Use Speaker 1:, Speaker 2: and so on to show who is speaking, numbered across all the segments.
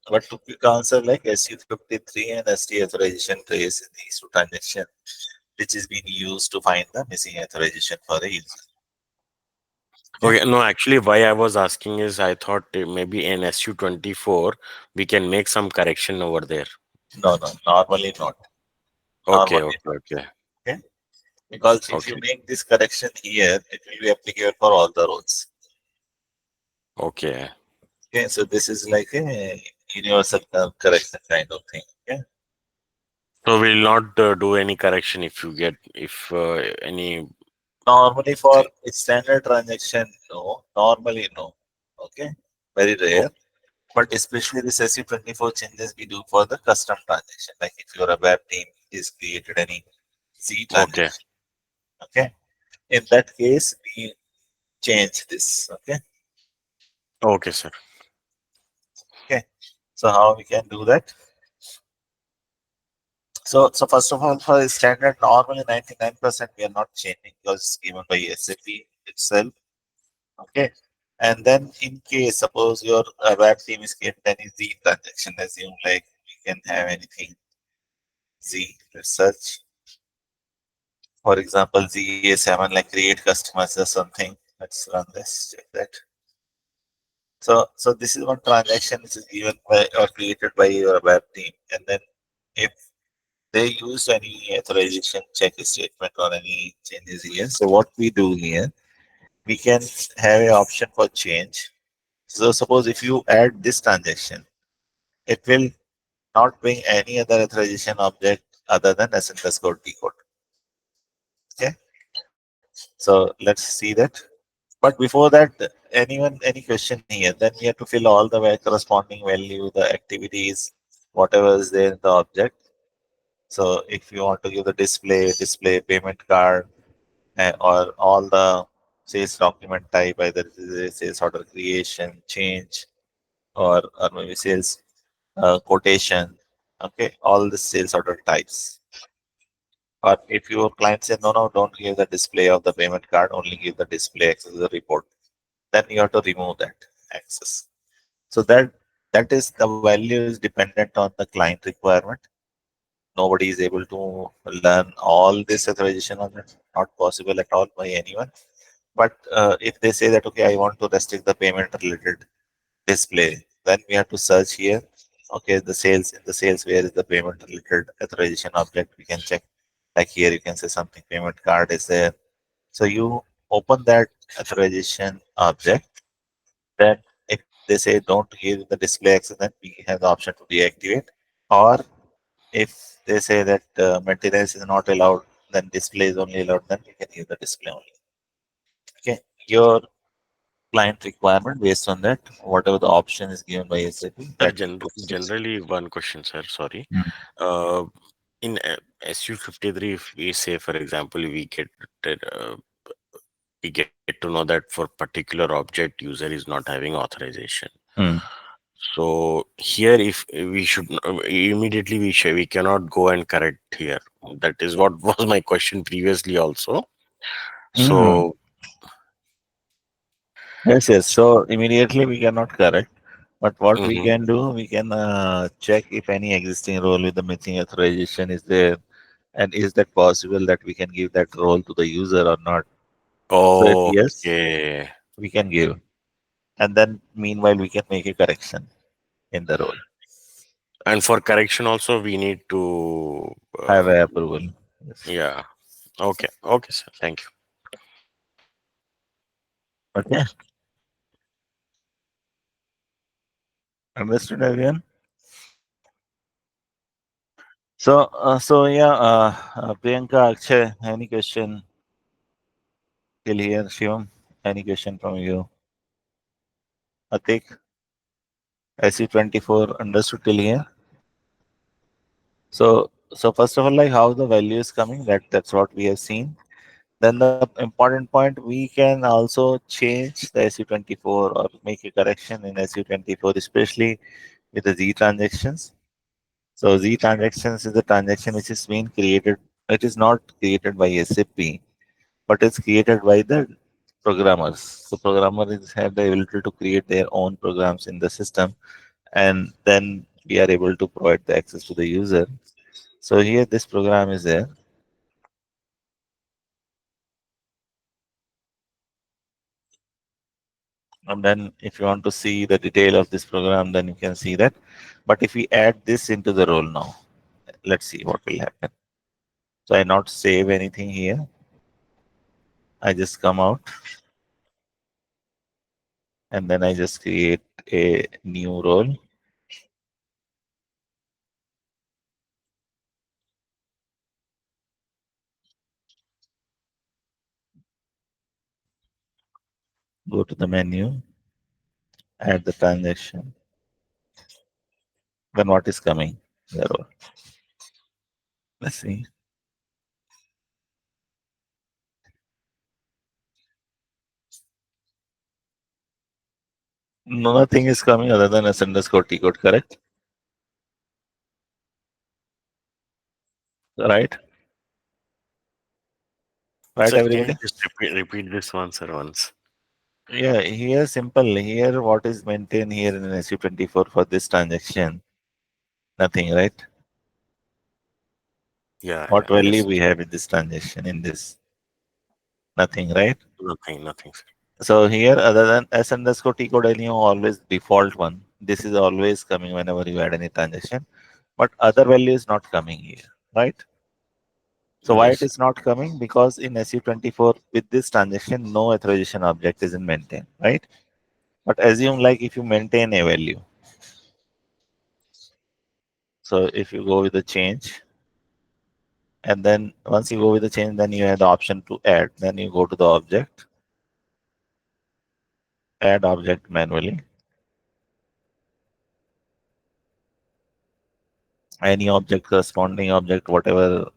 Speaker 1: But to quick answer, like SU53 and ST authorization trace these two transactions, which is being used to find the missing authorization for a user. Okay.
Speaker 2: Okay, no, actually, why I was asking is I thought maybe in SU24 we can make some correction over there.
Speaker 1: No, no, normally not.
Speaker 2: Okay,
Speaker 1: Normally
Speaker 2: okay,
Speaker 1: not.
Speaker 2: okay,
Speaker 1: Okay. Because if you
Speaker 2: okay,
Speaker 1: make this correction here, it will be applicable for all the roles.
Speaker 2: okay.
Speaker 1: Okay. So this is like a universal correction kind of thing. Okay.
Speaker 2: So we'll not do any correction if you get if any.
Speaker 1: Normally for a standard transaction, no. Normally, no. Okay. Very
Speaker 2: o-
Speaker 1: rare. But especially this SU24 changes we do for the custom transaction. Like if your web team is created any Z
Speaker 2: Okay,
Speaker 1: transaction. Okay. In that case, we change this. Okay.
Speaker 2: okay, sir.
Speaker 1: Okay. So how we can do that? So first of all, for the standard, normally 99% we are not changing because it's given by SAP itself. Okay. And then in case, suppose your web team is created any Z transaction, assume like we can have anything Z, let's search. For example, ZA7 like create customers or something. Let's run this, check that. So this is one transaction which is given by or created by your web team. And then if they use any authorization check statement or any changes here. So what we do here, we can have an option for change. So suppose if you add this transaction, it will not bring any other authorization object other than S underscore T code. Okay. So let's see that. But before that, any question here, then we have to fill all the corresponding value, the activities, whatever is there in the object. So if you want to give the display payment card, or all the sales document type, either it is a sales order creation, change, or maybe sales quotation. Okay, all the sales order types. Or if your client says no, no, don't give the display of the payment card, only give the display access the report, then you have to remove that access. So that is the value is dependent on the client requirement. Nobody is able to learn all this authorization on it. Not possible at all by anyone. But if they say that okay, I want to restrict the payment related display, then we have to search here. Okay, the sales in the sales, where is the payment related authorization object? We can check. Like here, you can say something payment card is there. So you open that authorization object. Then if they say don't give the display access, then we have the option to deactivate. Or if they say that maintenance is not allowed, then display is only allowed, then we can use the display only. Okay. Your client requirement based on that, whatever the option is given by SAP,
Speaker 2: Sir,
Speaker 1: that we proceed.
Speaker 2: generally one question, sir. Sorry.
Speaker 1: Mm.
Speaker 2: Uh, in SU53, if we say, for example, uh, we get to know that for particular object user is not having authorization.
Speaker 1: Mm.
Speaker 2: So here, if we should immediately we cannot go and correct here. That is what was my question previously also.
Speaker 1: Mm.
Speaker 2: So,
Speaker 1: Yes, yes. So immediately we cannot correct. But what we
Speaker 2: mhm.
Speaker 1: can do, we can check if any existing role with the missing authorization is there, and is that possible that we can give that role to the user or not. So if yes,
Speaker 2: Okay.
Speaker 1: we can give, and then meanwhile we can make a correction in the role.
Speaker 2: And for correction also we need to
Speaker 1: Have a approval. Yes.
Speaker 2: yeah. Okay. Okay, sir. Thank you.
Speaker 1: Okay. Understood, everyone. So yeah, Priyanka, Akshay, any question till here? Shivam, any question from you? Atik, SC24 understood till here. So first of all, like how the value is coming, that's what we have seen. Then the important point, we can also change the SU24 or make a correction in SU24, especially with the Z transactions. So Z transactions is a transaction which is being created. It is not created by SAP, but it's created by the programmers. So programmers have the ability to create their own programs in the system, and then we are able to provide the access to the user. So here this program is there, and then if you want to see the detail of this program, then you can see that. But if we add this into the role now, let's see what will happen. So I not save anything here. I just come out and then I just create a new role. Go to the menu, add the transaction. Then what is coming? The role. Let's see. No, nothing is coming other than S underscore T code, correct? Right? Right,
Speaker 2: Sir, can you
Speaker 1: everybody?
Speaker 2: just repeat this once or once?
Speaker 1: Yeah, here simple. Here, what is maintained here in SU24 for this transaction? Nothing, right?
Speaker 2: Yeah,
Speaker 1: What
Speaker 2: yeah,
Speaker 1: value
Speaker 2: yes.
Speaker 1: we have in this transaction in this? Nothing, right?
Speaker 2: Nothing, nothing, sir.
Speaker 1: So here, other than S underscore T code, any always default one. This is always coming whenever you add any transaction, but other value is not coming here, right? So why it
Speaker 2: Yes.
Speaker 1: is not coming? Because in SU24 with this transaction, no authorization object is in maintain, right? But assume like if you maintain a value. So if you go with the change, and then once you go with the change, then you have the option to add. Then you go to the object, add object manually. Any object, corresponding object, whatever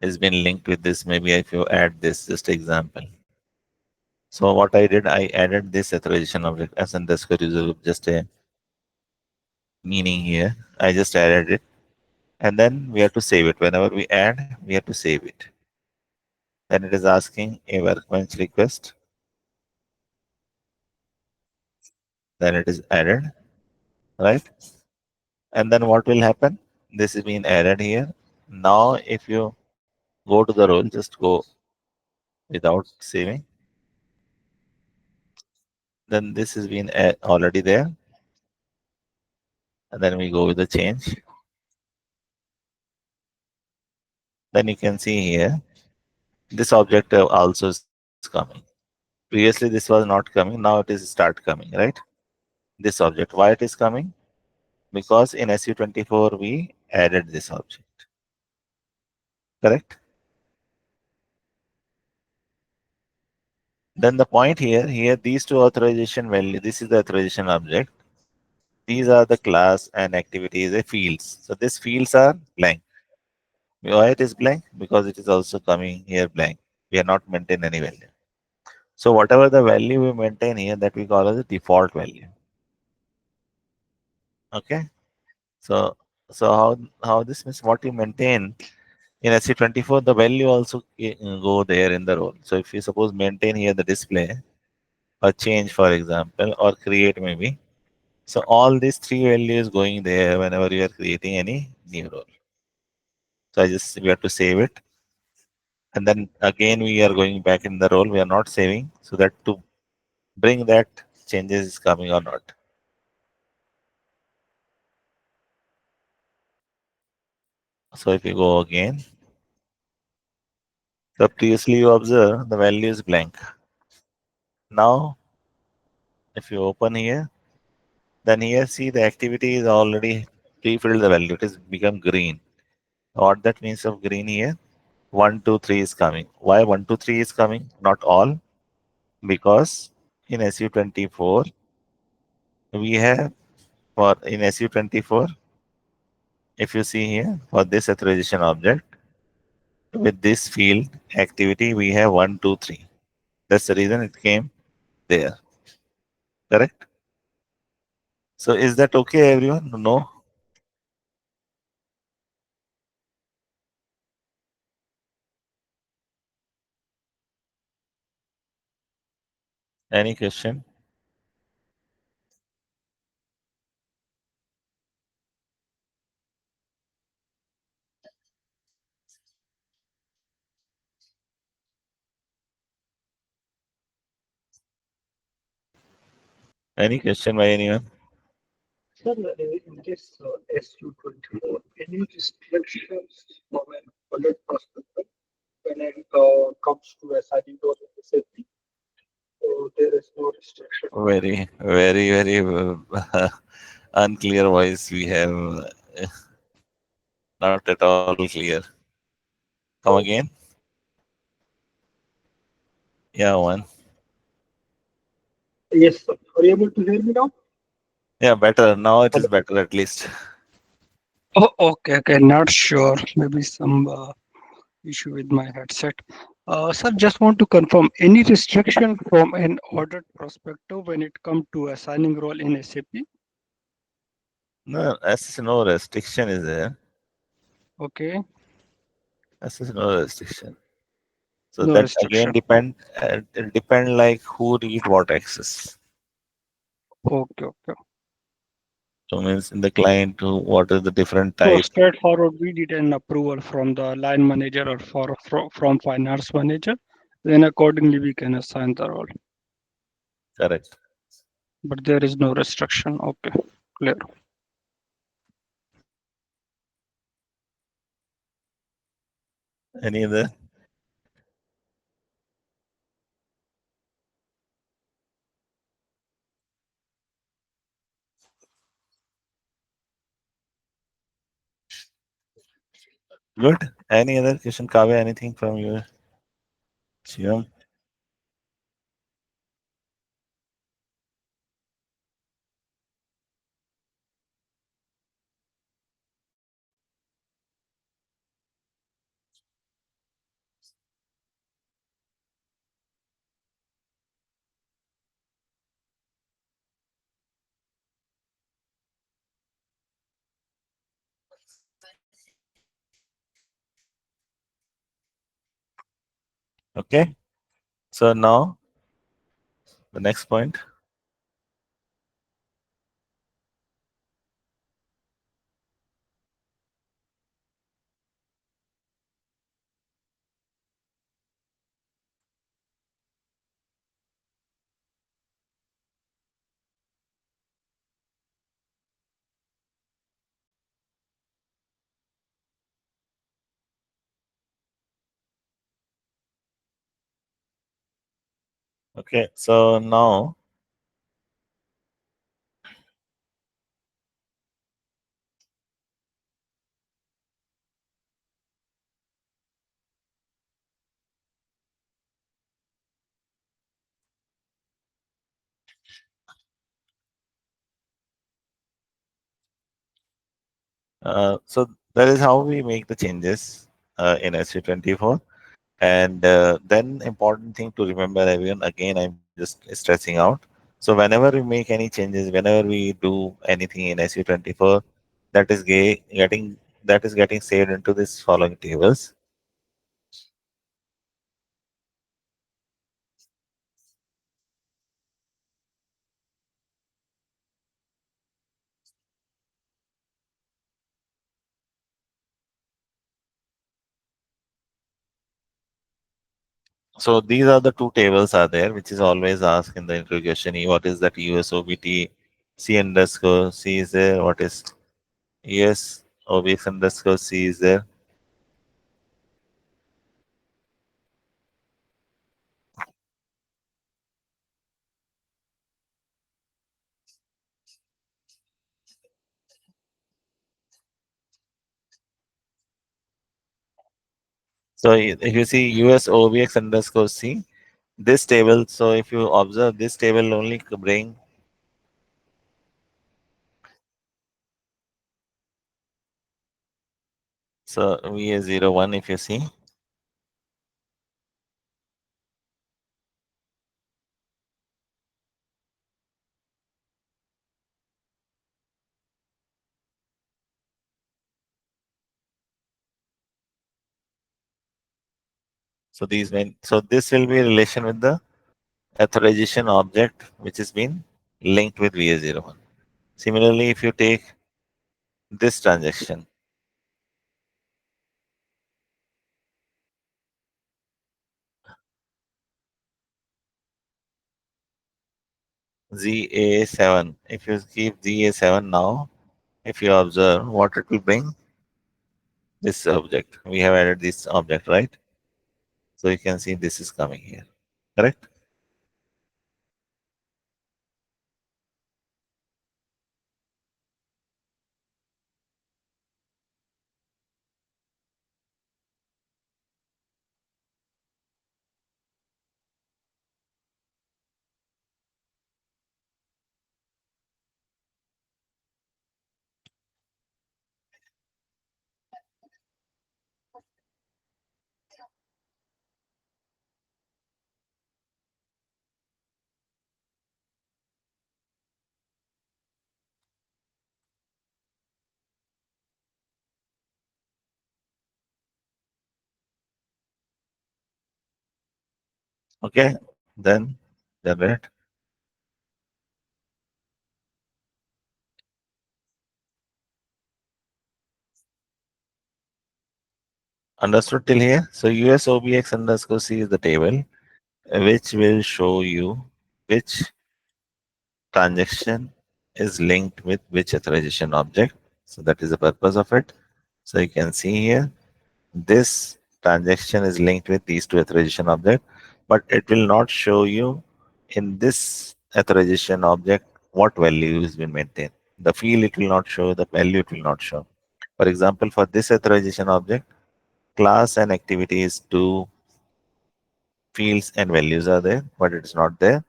Speaker 1: has been linked with this. Maybe if you add this, just example. So what I did, I added this authorization object as underscore user group, just a meaning here. I just added it, and then we have to save it. Whenever we add, we have to save it. Then it is asking a workbench request. Then it is added, right? And then what will happen? This is being added here. Now, if you go to the role, just go without saving. Then this has been already there. And then we go with the change. Then you can see here, this object also is coming. Previously, this was not coming. Now it is start coming, right? This object. Why it is coming? Because in SU24, we added this object, correct? Then the point here these two authorization value, this is the authorization object. These are the class and activities, the fields. So these fields are blank. Why it is blank? Because it is also coming here blank. We are not maintain any value. So whatever the value we maintain here, that we call as a default value. Okay. So how this means what you maintain in SC24, the value also go there in the role. So if you suppose maintain here the display or change, for example, or create maybe. So all these three values going there whenever you are creating any new role. So I just we have to save it, and then again we are going back in the role. We are not saving, so that to bring that changes is coming or not. So if you go again, so previously you observe the value is blank. Now if you open here, then here see the activity is already pre-filled the value. It is become green. What that means of green here? 1, 2, 3 is coming. Why 1, 2, 3 is coming? Not all, because in SU24 we have for in SU24, if you see here for this authorization object with this field activity, we have 1, 2, 3. That's the reason it came there. Correct? So is that okay, everyone? No? Any question? Any question by anyone?
Speaker 3: Sir, in this SU24, any restrictions from an audit perspective when it comes to assigning those SAP? So there is no restriction.
Speaker 1: Very, very, very unclear voice we have. Not at all clear. Come
Speaker 3: So,
Speaker 1: again? Yeah, one.
Speaker 3: yes, sir. Are you able to hear me now?
Speaker 1: Yeah, better. Now it is
Speaker 3: Hello.
Speaker 1: better at least.
Speaker 3: Oh, okay, okay. Not sure. Maybe some issue with my headset. Sir, just want to confirm any restriction from an audit perspective when it comes to assigning role in SAP?
Speaker 1: No, as no restriction is there.
Speaker 3: Okay,
Speaker 1: As is no restriction. So
Speaker 3: no
Speaker 1: that again
Speaker 3: restriction.
Speaker 1: it depend like who read what access.
Speaker 3: Okay, okay.
Speaker 1: So means in the client, what is the different
Speaker 3: So
Speaker 1: type?
Speaker 3: straightforward, we did an approval from the line manager or from finance manager. Then accordingly we can assign the role.
Speaker 1: Correct.
Speaker 3: But there is no restriction. Okay, clear.
Speaker 1: Any other? Good. Any other question, Kavya? Anything from you, Shivam? Okay. So now the next point. Okay. So now, so that is how we make the changes in SU24. And then important thing to remember, everyone. Again, I'm just stressing out. So whenever we make any changes, whenever we do anything in SU24, that is getting saved into this following tables. So these are the two tables are there, which is always asked in the interview question. What is that USOBT C underscore C is there? What is USOBX underscore C is there? So if you see USOBX underscore C, this table, so if you observe this table only bring, so VA01 if you see. So so this will be a relation with the authorization object which has been linked with VA01. Similarly, if you take this transaction, ZA7. If you keep ZA7 now, if you observe what it will bring, this object. We have added this object, right? So you can see this is coming here. Correct? Okay. Then generate. Understood till here? So USOBX underscore C is the table which will show you which transaction is linked with which authorization object. So that is the purpose of it. So you can see here this transaction is linked with these two authorization object, but it will not show you in this authorization object what value has been maintained. The field it will not show, the value it will not show. For example, for this authorization object, class and activities two fields and values are there, but it's not there.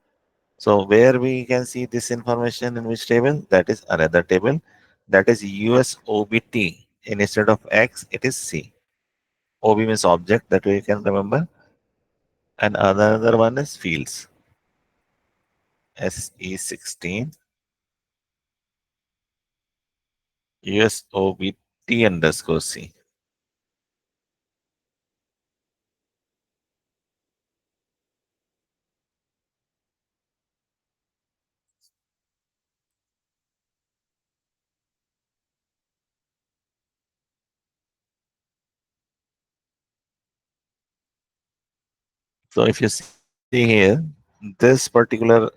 Speaker 1: So where we can see this information in which table? That is another table. That is USOBT. Instead of X, it is C. OB means object, that way you can remember. And another one is fields. SE16 USOBT underscore C. So if you see here, this particular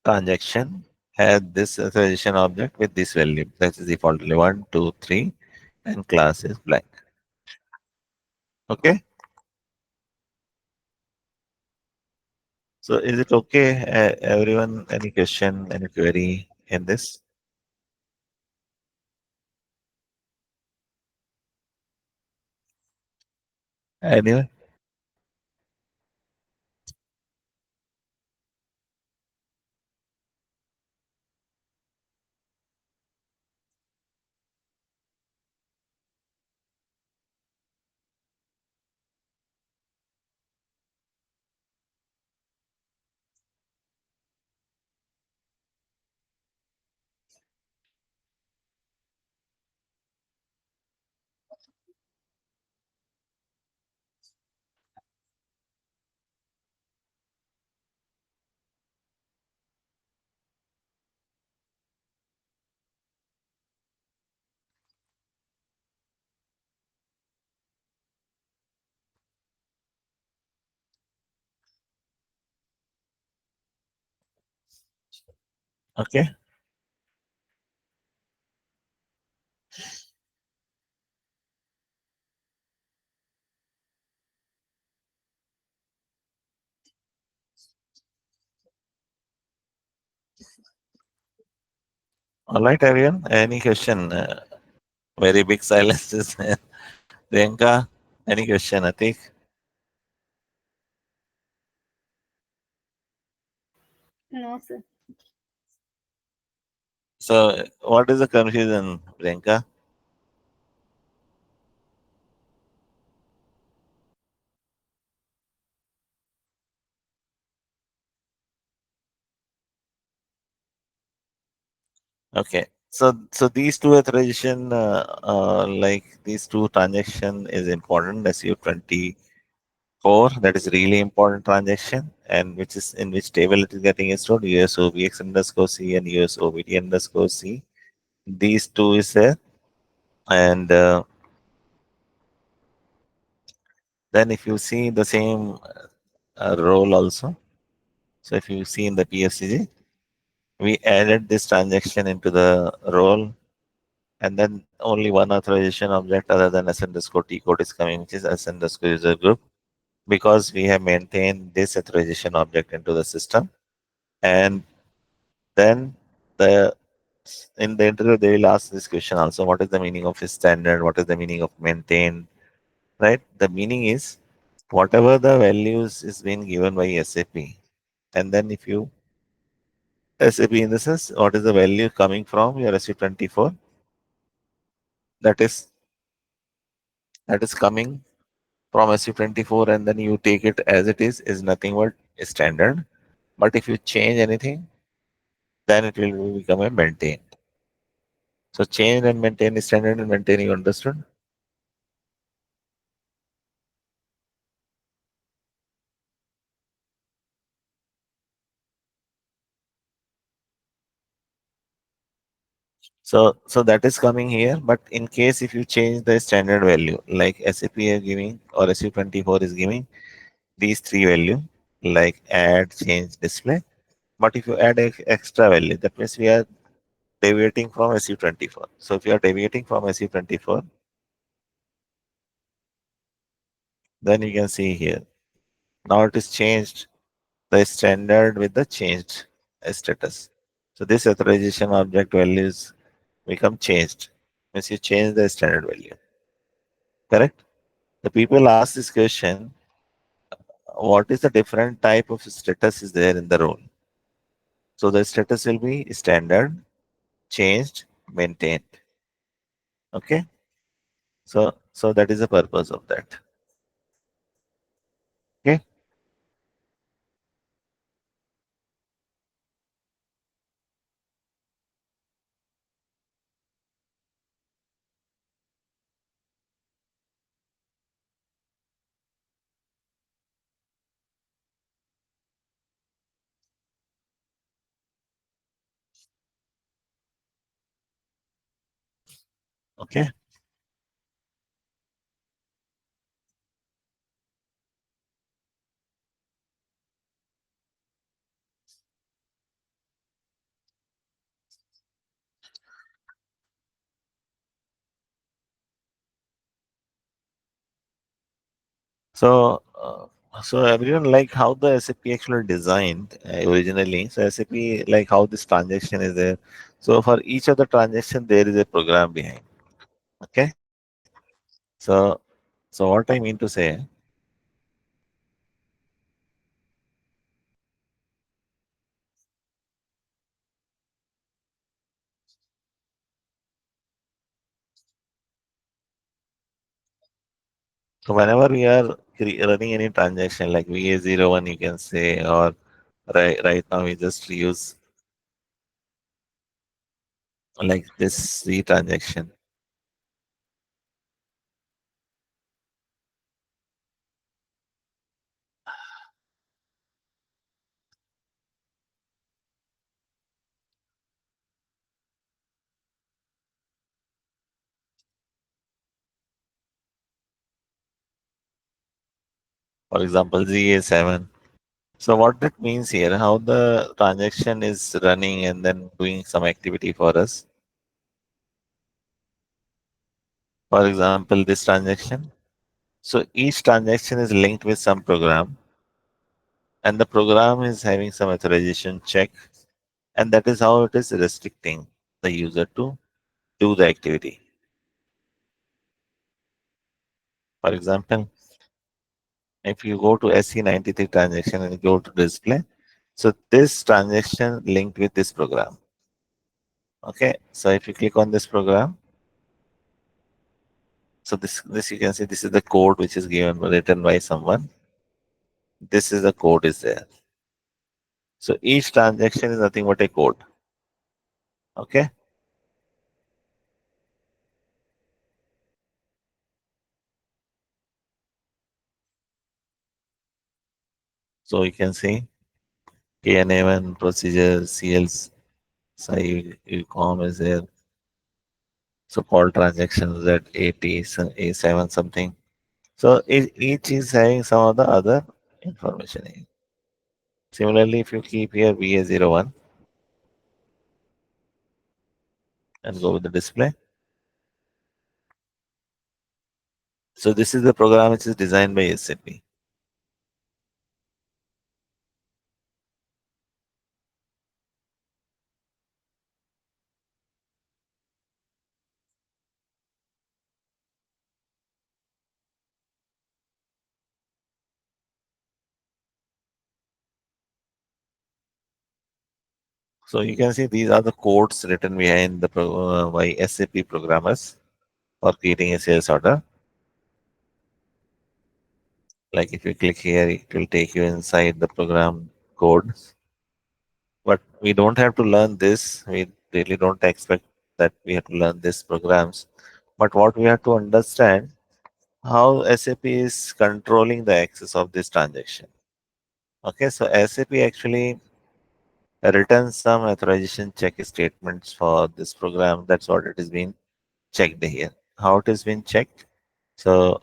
Speaker 1: transaction had this authorization object with this value. That is defaultly 1, 2, 3, and class is blank. Okay. So is it okay, everyone? Any question, any query in this? Anyone? Okay. All right, everyone. Any question? Very big silences. Priyanka, any question? I think.
Speaker 4: No, sir.
Speaker 1: So, what is the confusion, Priyanka? Okay. So these two authorization, like these two transaction is important. SU24, that is really important transaction, and which is in which table it is getting stored. USOBX underscore C and USOBT underscore C. These two is there, and then if you see the same role also, So if you see in the PFCG, we added this transaction into the role, and then only one authorization object other than S underscore T code is coming, which is S underscore user group, because we have maintained this authorization object into the system. And then the in the interview they will ask this question also: what is the meaning of standard? What is the meaning of maintained? Right? The meaning is whatever the values is being given by SAP, and then if you SAP in the sense what is the value coming from your SU24, that is coming from SU24, and then you take it as it is nothing but standard. But if you change anything, then it will become a maintain. So change and maintain is standard and maintain, you understood? So that is coming here. But in case if you change the standard value, like SAP is giving or SU24 is giving these three value, like add, change, display. But if you add extra value, that means we are deviating from SU24. So if you are deviating from SU24, then you can see here. Now it is changed the standard with the changed status. So this authorization object values become changed. Means you change the standard value. Correct? The people ask this question, what is the different type of status is there in the role? So the status will be standard, changed, maintained. Okay. So that is the purpose of that. Okay. Okay. So everyone like how the SAP actually designed originally. So SAP like how this transaction is there. So for each of the transaction there is a program behind. Okay. So what I mean to say, so whenever we are running any transaction like VA01, you can say, or right now we just use like this C transaction. For example, ZA7. So what that means here, how the transaction is running and then doing some activity for us. For example, this transaction. So each transaction is linked with some program, and the program is having some authorization check, and that is how it is restricting the user to do the activity. For example, if you go to SC93 transaction and you go to display, so this transaction linked with this program. Okay, so if you click on this program, so this you can see this is the code which is given written by someone. This is the code is there. So each transaction is nothing but a code. Okay. So you can see KNA1 procedure, CLs, com is there. So call transactions at 80, A7 something. So each is having some of the other information. Similarly, if you keep here VA01 and go with the display. So this is the program which is designed by SAP. So you can see these are the codes written behind the by SAP programmers for creating a sales order. Like if you click here, it will take you inside the program code. But we don't have to learn this. We really don't expect that we have to learn these programs. But what we have to understand how SAP is controlling the access of this transaction. Okay, so SAP actually returns some authorization check statements for this program. That's what it is being checked here. How it has been checked? So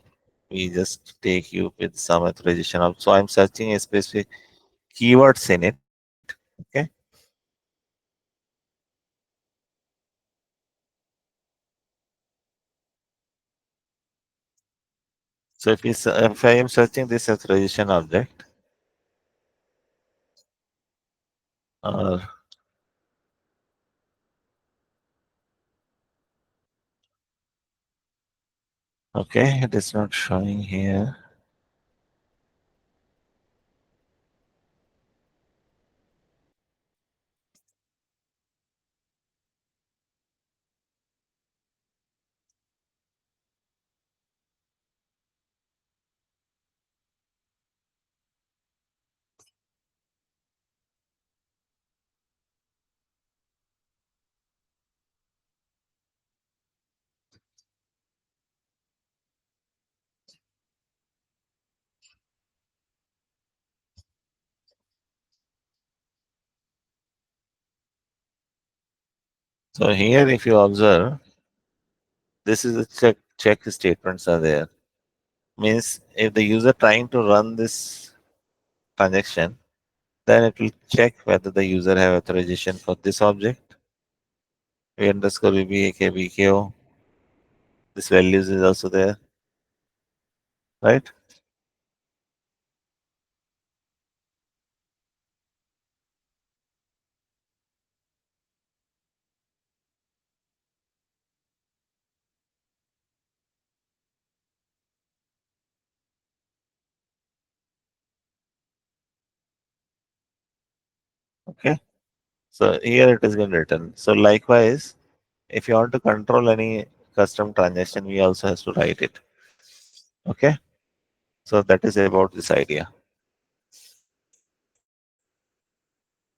Speaker 1: we just take you with some authorization of. So I'm searching a specific keywords in it. Okay. So if I am searching this authorization object, uh, okay, it is not showing here. So here, if you observe, this is the check statements are there. Means if the user trying to run this transaction, then it will check whether the user have authorization for this object. V underscore VBAK BKO. This values is also there, right? Okay. So here it has been written. So likewise, if you want to control any custom transaction, we also has to write it. Okay. So that is about this idea.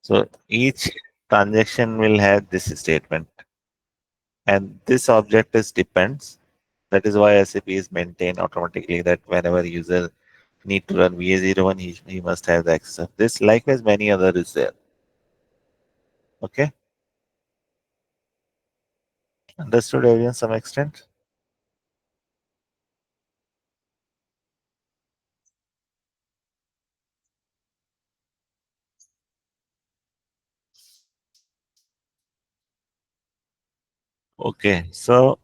Speaker 1: So each transaction will have this statement, and this object is depends. That is why SAP is maintained automatically that whenever user need to run VA01, he must have the access of this. Likewise, many other is there. Okay. Understood everyone some extent? Okay. So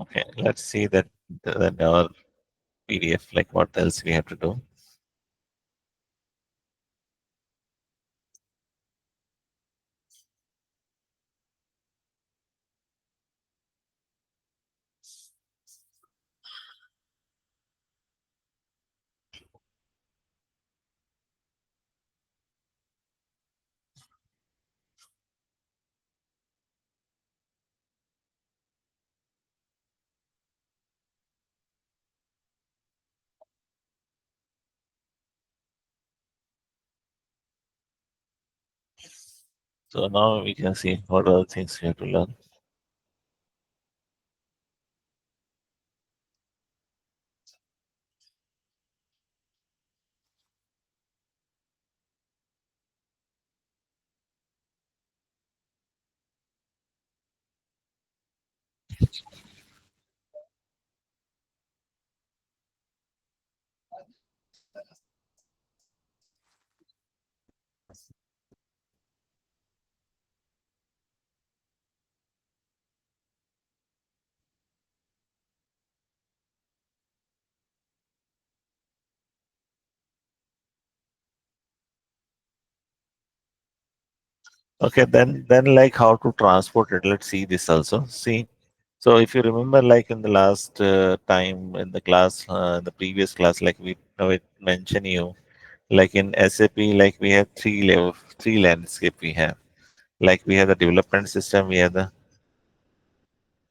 Speaker 1: Okay, let's see that our PDF, like what else we have to do. So now we can see what are the things we have to learn. Okay, then like how to transport it. Let's see this also. See, so if you remember, like in the last time in the class, in the previous class, like we mentioned you, like in SAP, like we have three landscape we have. Like we have the development system, we have the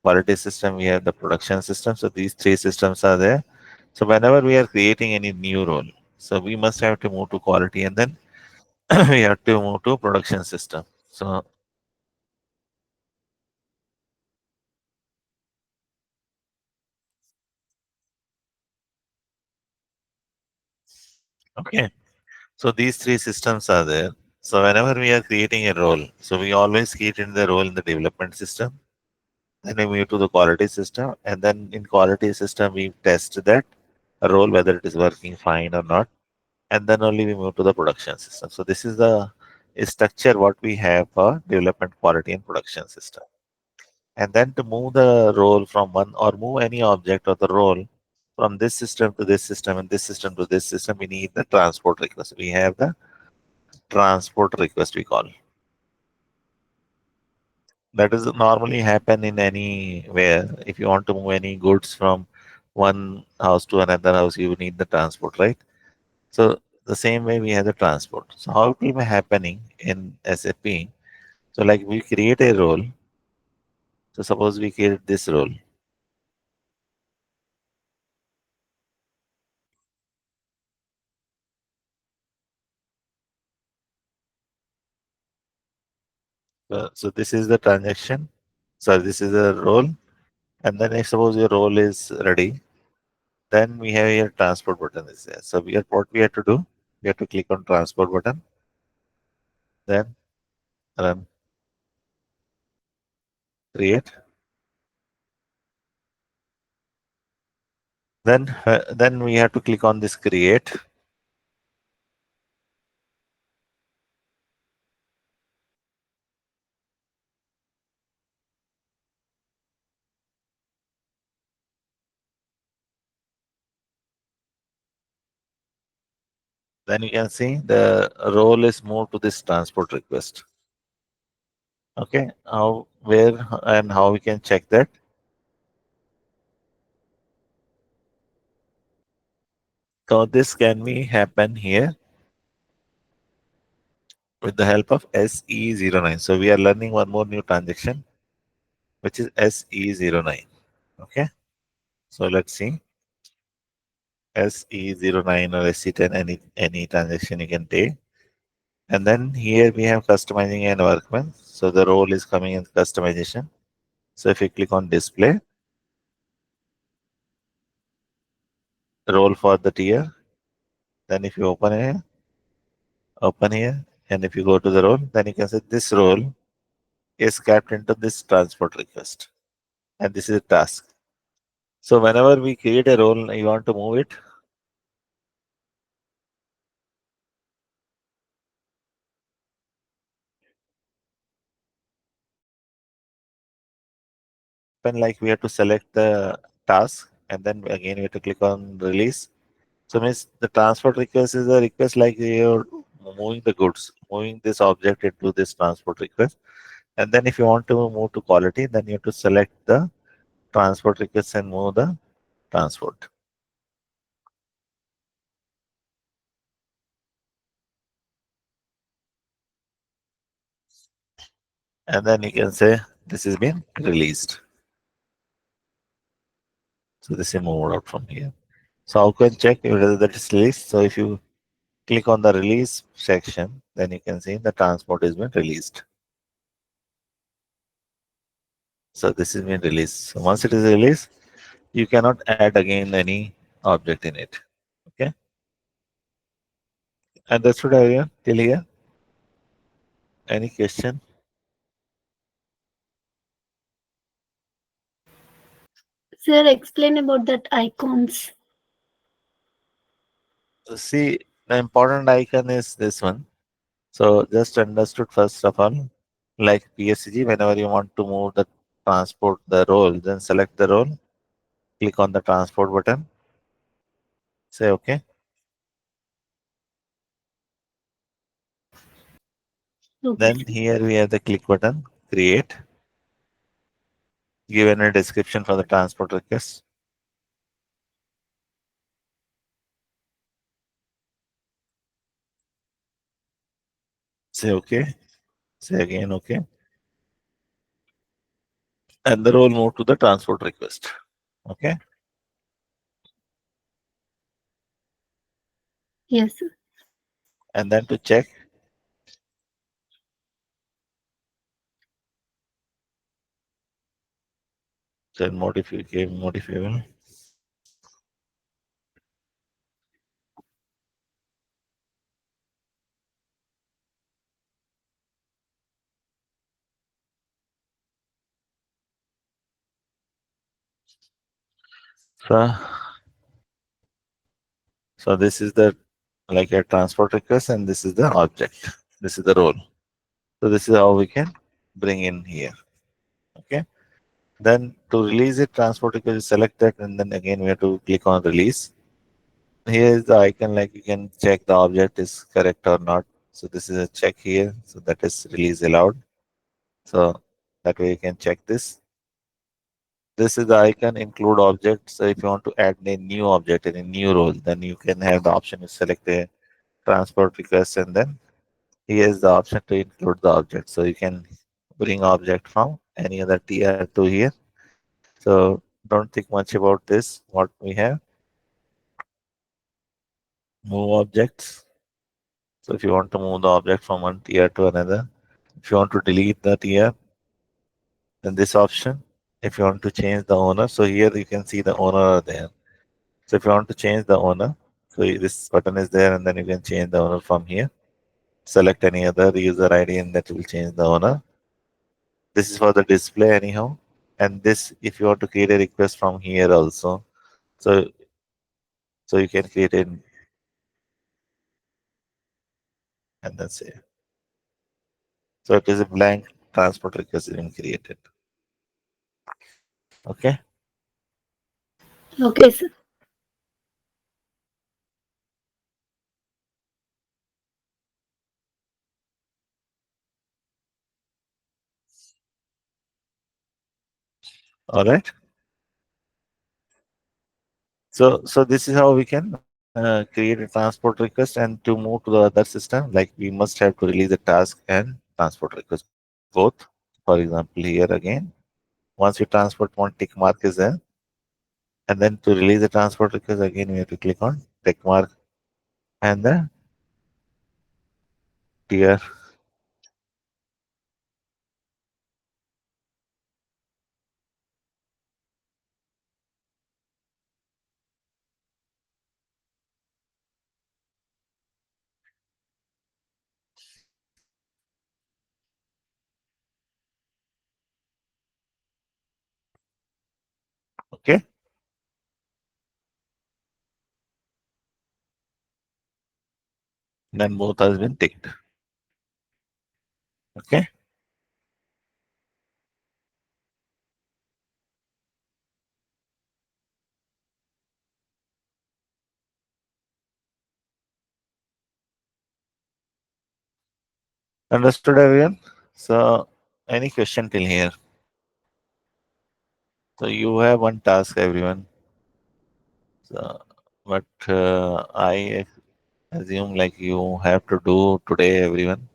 Speaker 1: quality system, we have the production system. So these three systems are there. So whenever we are creating any new role, so we must have to move to quality, and then we have to move to production system. So okay, so these three systems are there. So whenever we are creating a role, so we always create in the role in the development system. Then we move to the quality system, and then in quality system we test that role whether it is working fine or not, and then only we move to the production system. So this is the structure what we have for development, quality, and production system. And then to move the role from one or move any object or the role from this system to this system and this system to this system, we need the transport request. We have the transport request we call. That is normally happen in anywhere. If you want to move any goods from one house to another house, you need the transport, right? So the same way we have the transport. So how it will be happening in SAP? So like we create a role. So suppose we create this role. So this is the transaction. So this is the role. And then if suppose your role is ready, then we have your transport button is there. So what we have to do, we have to click on transport button, then run create. Then we have to click on this create. Then you can see the role is moved to this transport request. Okay, how, where, and how we can check that? So this can be happen here with the help of SE09. So we are learning one more new transaction, which is SE09. Okay, so let's see SE09 or SE10, any transaction you can take. And then here we have customizing and workman. So the role is coming in customization. So if you click on display, role for the tier, then if you open here, and if you go to the role, then you can say this role is capped into this transport request, and this is a task. So whenever we create a role, you want to move it. happen like we have to select the task and then again we have to click on release. So means the transport request is a request like you're moving the goods, moving this object into this transport request. And then if you want to move to quality, then you have to select the transport request and move the transport. And then you can say this has been released. So this is moved out from here. So how can check whether that is released? So if you click on the release section, then you can see the transport has been released. So this has been released. So once it is released, you cannot add again any object in it. Okay. Understood everyone till here? Any question?
Speaker 4: Sir, explain about that icons.
Speaker 1: See, the important icon is this one. So just understood first of all, like PSCG, whenever you want to move the transport the role, then select the role, click on the transport button, say okay.
Speaker 4: Okay,
Speaker 1: Then
Speaker 4: sir.
Speaker 1: here we have the click button, create, given a description for the transport request. Say okay, say again okay. And the role move to the transport request. Okay.
Speaker 4: Yes, sir.
Speaker 1: And then to check, then modifiable. So, so this is the like a transport request and this is the object. This is the role. So this is how we can bring in here. Okay. Then to release it, transport request, select that and then again we have to click on release. Here is the icon like you can check the object is correct or not. So this is a check here. So that is release allowed. So that way you can check this. This is the icon include object. So if you want to add a new object in a new role, then you can have the option to select a transport request and then here is the option to include the object. So you can bring object from any other tier to here. So don't think much about this. What we have, move objects. So if you want to move the object from one tier to another, if you want to delete the tier, then this option. If you want to change the owner, so here you can see the owner there. So if you want to change the owner, so this button is there and then you can change the owner from here. Select any other user ID and that will change the owner. This is for the display anyhow. And this, if you want to create a request from here also, so you can create it and then say. So it is a blank transport request has been created. Okay.
Speaker 4: Okay, sir.
Speaker 1: All right. So this is how we can create a transport request and to move to the other system, like we must have to release the task and transport request both. For example, here again, once we transport one tick mark is there, and then to release the transport request again we have to click on tick mark and the tier. Okay, then both has been ticked. Okay, Understood, everyone? So, any question till here? So, you have one task, everyone. So, but I assume like you have to do today, everyone.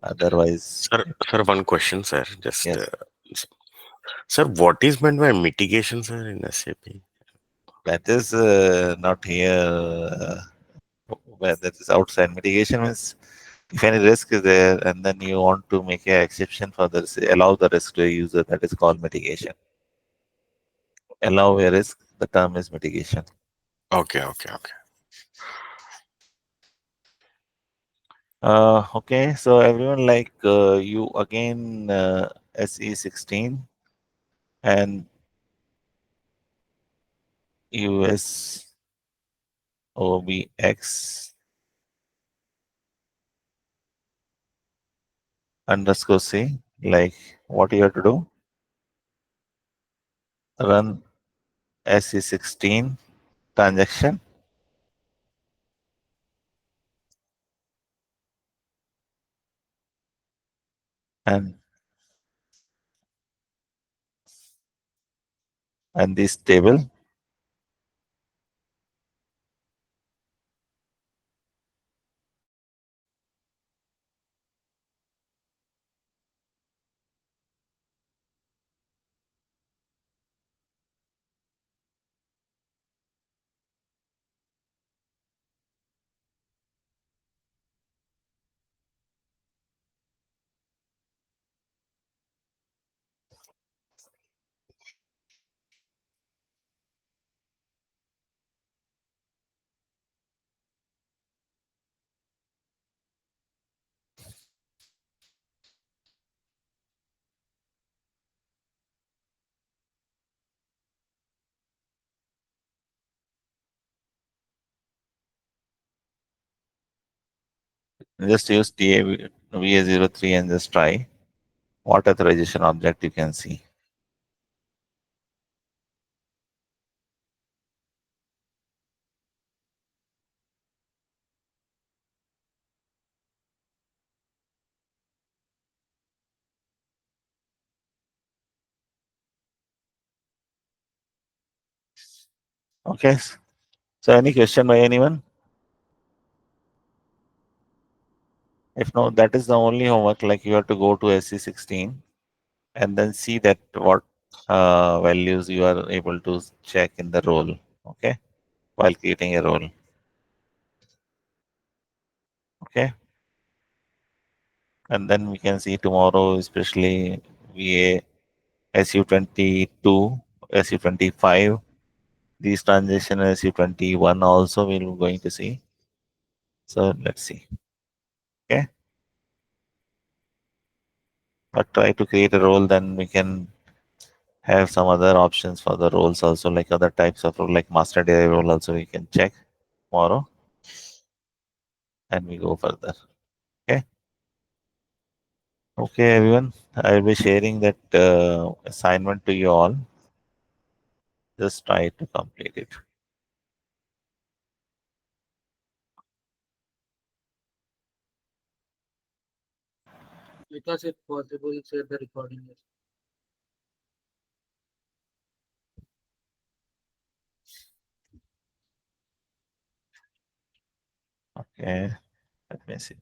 Speaker 1: Otherwise,
Speaker 2: Sir, one question, sir. Just,
Speaker 1: yes,
Speaker 2: s- sir, what is meant by mitigation, sir, in SAP?
Speaker 1: that is not here. Where that is outside. Mitigation means if any risk is there, and then you want to make an exception for the allow the risk to a user, that is called mitigation. Allow a risk, the term is mitigation.
Speaker 2: Okay, okay, okay.
Speaker 1: Okay, so everyone like you again SE16 and USOBX underscore C. Like what you have to do? Run SE16 transaction and this table. Just use VA03 and just try what authorization object you can see. Okay. So any question by anyone? If no, that is the only homework. Like you have to go to SC16 and then see that what values you are able to check in the role. Okay, while creating a role. Okay, and then we can see tomorrow, especially VA SU22, SU25. These transition SU21 also we're going to see. So let's see. Okay, but try to create a role, then we can have some other options for the roles also, like other types of role, like master data role also we can check tomorrow and we go further. Okay. Okay, everyone. I will be sharing that assignment to you all. Just try to complete it.
Speaker 3: Because if possible, share the recording.
Speaker 1: Okay. Let me see.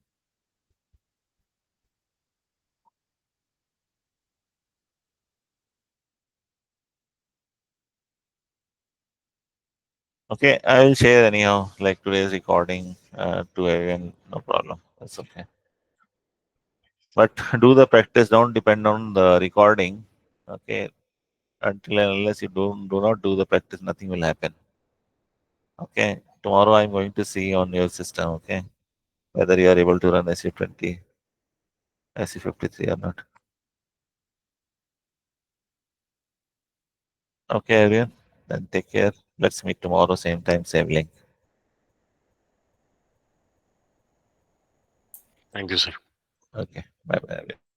Speaker 1: Okay, I will share anyhow, like today's recording to everyone. No problem. That's okay. But do the practice. Don't depend on the recording. Okay. Until and unless you do not do the practice, nothing will happen. Okay. Tomorrow I'm going to see on your system. Okay. Whether you are able to run SU20, SU53 or not. Okay, everyone. Then take care. Let's meet tomorrow, same time, same link.
Speaker 2: Thank you, sir.
Speaker 1: Okay. Bye bye.